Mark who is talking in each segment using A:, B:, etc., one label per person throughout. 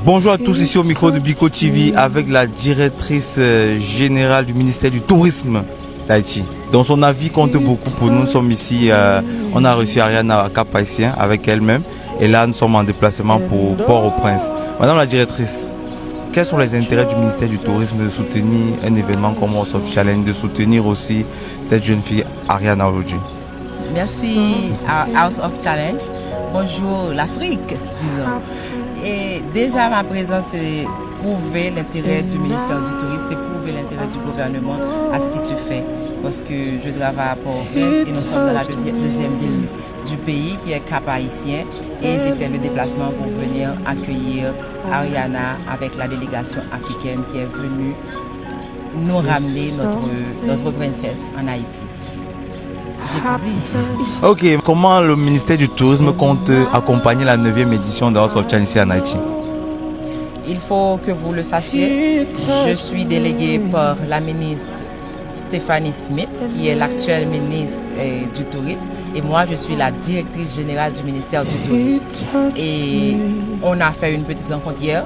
A: Bonjour à tous, ici au micro de Biko TV avec la directrice générale du ministère du Tourisme d'Haïti. Donc son avis compte beaucoup pour nous. Nous sommes ici, on a reçu Ariane à Cap-Haïtien avec elle-même et là nous sommes en déplacement pour Port-au-Prince. Madame la directrice, quels sont les intérêts du ministère du Tourisme de soutenir un événement comme House of Challenge, de soutenir aussi cette jeune fille Ariane aujourd'hui?
B: Merci à House of Challenge. Bonjour l'Afrique, disons. Et déjà ma présence, c'est prouver l'intérêt du ministère du Tourisme, c'est prouver l'intérêt du gouvernement à ce qui se fait. Parce que je travaille à Port-au-Prince et nous sommes dans la deuxième ville du pays qui est Cap-Haïtien. Et j'ai fait le déplacement pour venir accueillir Ariana avec la délégation africaine qui est venue nous ramener notre princesse en Haïti. J'ai tout dit.
A: Ok, comment le ministère du Tourisme compte accompagner la 9e édition de House of Challenge ici en Haïti?
B: Il faut que vous le sachiez, je suis déléguée par la ministre Stéphanie Smith, qui est l'actuelle ministre du Tourisme, et moi je suis la directrice générale du ministère du Tourisme. Et on a fait une petite rencontre hier,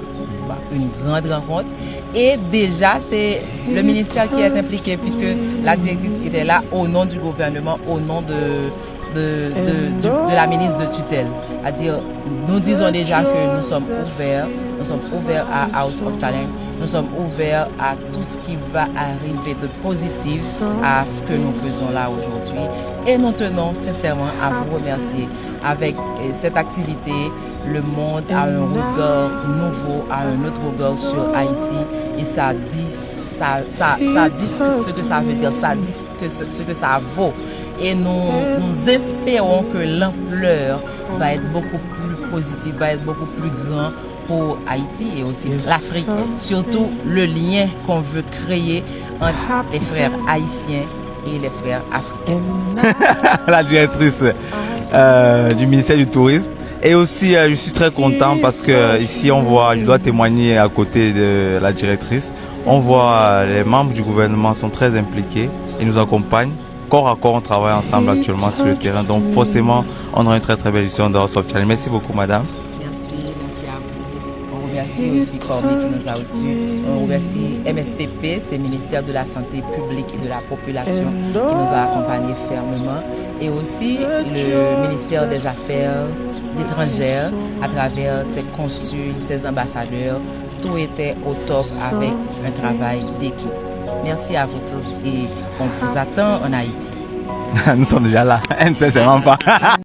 B: une grande rencontre, et déjà c'est le ministère qui est impliqué puisque la directrice était là au nom du gouvernement, au nom de la ministre de tutelle. C'est-à-dire, nous disons déjà que nous sommes ouverts à House of Challenge, nous sommes ouverts à tout ce qui va arriver de positif à ce que nous faisons là aujourd'hui. Et nous tenons sincèrement à vous remercier. Avec cette activité, le monde a un regard nouveau, a un autre regard sur Haïti et ça dit ce que ça veut dire, ça dit ce que ça vaut. Et nous espérons que l'ampleur va être beaucoup plus positive, va être beaucoup plus grand pour Haïti et aussi l'Afrique. Surtout le lien qu'on veut créer entre les frères haïtiens et les frères africains.
A: La directrice du ministère du Tourisme. Et aussi, je suis très content parce que ici, on voit, je dois témoigner à côté de la directrice, on voit les membres du gouvernement sont très impliqués et nous accompagnent. Corps à corps, on travaille ensemble actuellement sur le terrain. Donc forcément, on aura une très très belle édition de House of Challenge. Merci beaucoup, madame.
B: Merci à vous. On remercie aussi Corby qui nous a reçus. On remercie MSPP, c'est le ministère de la Santé publique et de la Population qui nous a accompagnés fermement. Et aussi le ministère des Affaires étrangères à travers ses consuls, ses ambassadeurs. Tout était au top avec un travail d'équipe. Merci à vous tous et on vous attend en Haïti.
A: Nous sommes déjà là, sincèrement pas.